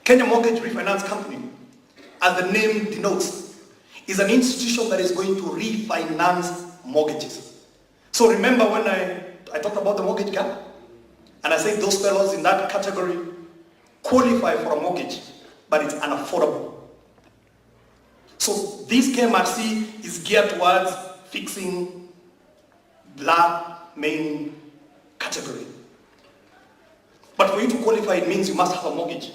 Kenya Mortgage Refinance Company, as the name denotes, is an institution that is going to refinance mortgages. So remember when I talked about the mortgage gap? And I said those fellows in that category qualify for a mortgage, but it's unaffordable. So this KMRC is geared towards fixing that main category. But for you to qualify, it means you must have a mortgage.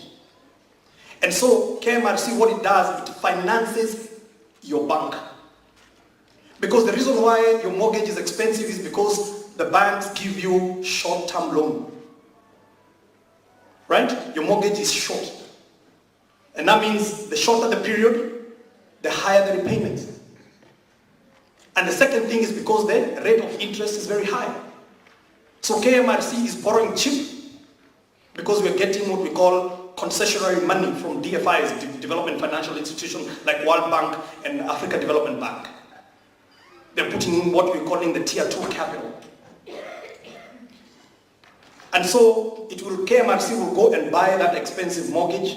And so KMRC, what it does, it finances your bank. Because the reason why your mortgage is expensive is because the banks give you short-term loan. Right? Your mortgage is short. And that means the shorter the period, the higher the repayment. And the second thing is because the rate of interest is very high. So KMRC is borrowing cheap because we're getting what we call concessionary money from DFIs, Development Financial Institutions like World Bank and Africa Development Bank. They're putting in what we're calling the Tier 2 capital. And so KMRC will go and buy that expensive mortgage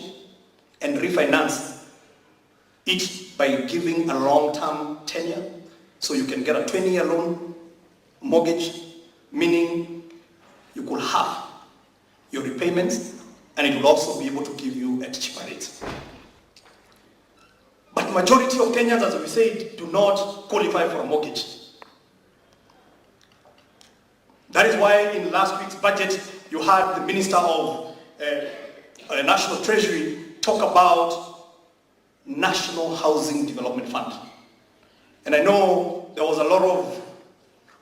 and refinance it by giving a long-term tenure. So you can get a 20-year loan mortgage, meaning you could halve your repayments, and it will also be able to give you at cheaper rates. But the majority of Kenyans, as we said, do not qualify for a mortgage. That is why in last week's budget, you had the Minister of National Treasury talk about National Housing Development Fund. And I know there was a lot of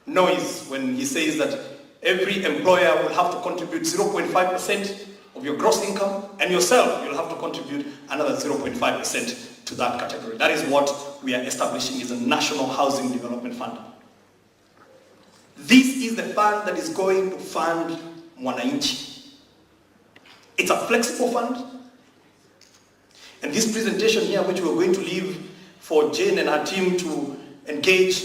noise when he says that every employer will have to contribute 0.5% of your gross income, and yourself, you'll have to contribute another 0.5% to that category. That is what we are establishing is a National Housing Development Fund. This is the fund that is going to fund Mwananchi. It's a flexible fund. And this presentation here, which we're going to leave for Jane and her team to engage,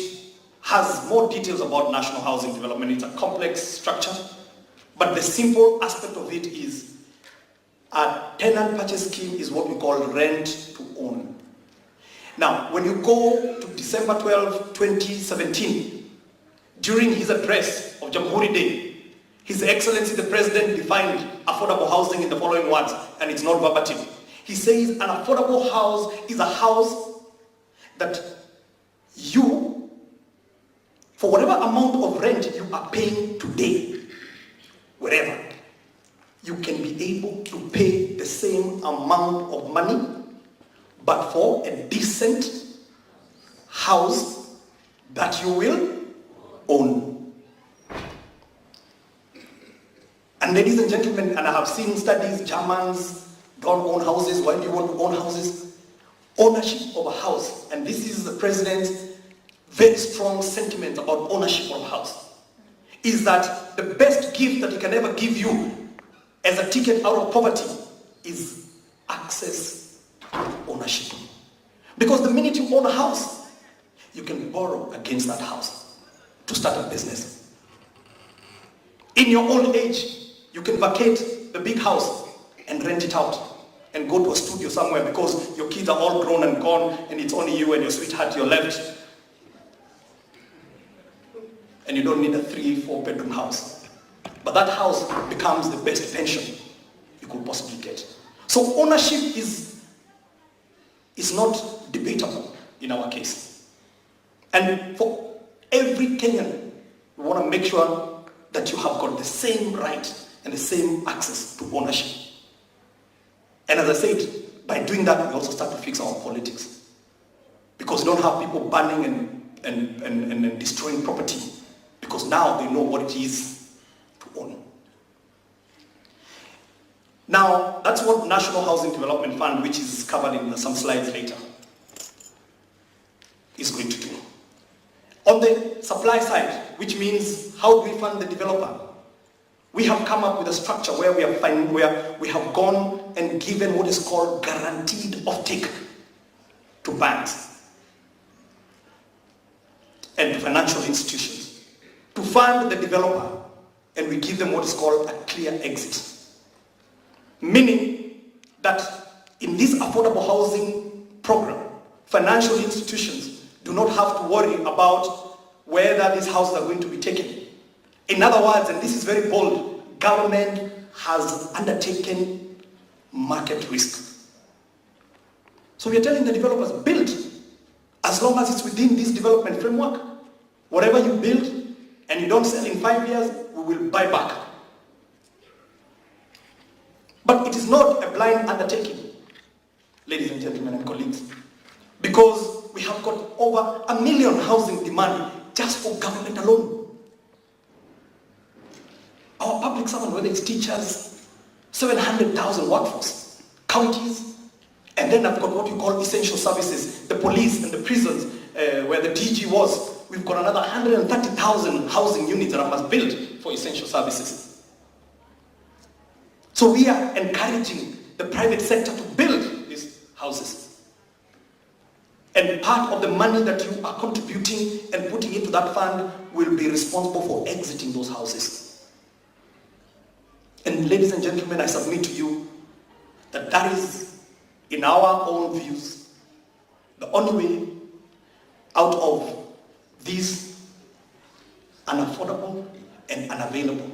has more details about national housing development. It's a complex structure, but the simple aspect of it is a tenant purchase scheme is what we call rent to own. Now, when you go to December 12, 2017, during his address of Jamhuri Day, His Excellency the President defined affordable housing in the following words, and it's not verbatim. He says an affordable house is a house that you, for whatever amount of rent you are paying today, wherever, you can be able to pay the same amount of money, but for a decent house that you will own. And ladies and gentlemen, and I have seen studies, Germans don't own houses. Why do you want to own houses? Ownership of a house, and this is the President's very strong sentiment about ownership of a house, is that the best gift that he can ever give you as a ticket out of poverty is access to ownership. Because the minute you own a house, you can borrow against that house to start a business. In your old age, you can vacate the big house and rent it out and go to a studio somewhere because your kids are all grown and gone and it's only you and your sweetheart you're left. And you don't need a 3-4 bedroom house. But that house becomes the best pension you could possibly get. So ownership is not debatable in our case. And for every Kenyan, we want to make sure that you have got the same right and the same access to ownership. And as I said, by doing that, we also start to fix our politics. Because we don't have people burning and destroying property. Because now they know what it is to own. Now, that's what National Housing Development Fund, which is covered in some slides later, is going to do. On the supply side, which means how do we fund the developer? We have come up with a structure where we have gone and given what is called guaranteed offtake to banks and financial institutions to fund the developer, and we give them what is called a clear exit. Meaning that in this affordable housing program, financial institutions do not have to worry about whether these houses are going to be taken. In other words, and this is very bold, government has undertaken market risk. So we are telling the developers, build, as long as it's within this development framework. Whatever you build and you don't sell in 5 years, we will buy back. But it is not a blind undertaking, ladies and gentlemen and colleagues, because we have got over 1 million housing demand just for government alone. Our public servant, whether it's teachers, 700,000 workforce, counties, and then I've got what we call essential services, the police and the prisons, where the DG was. We've got another 130,000 housing units that I must build for essential services. So we are encouraging the private sector to build these houses. And part of the money that you are contributing and putting into that fund will be responsible for exiting those houses. And ladies and gentlemen, I submit to you that that is, in our own views, the only way out of these unaffordable and unavailable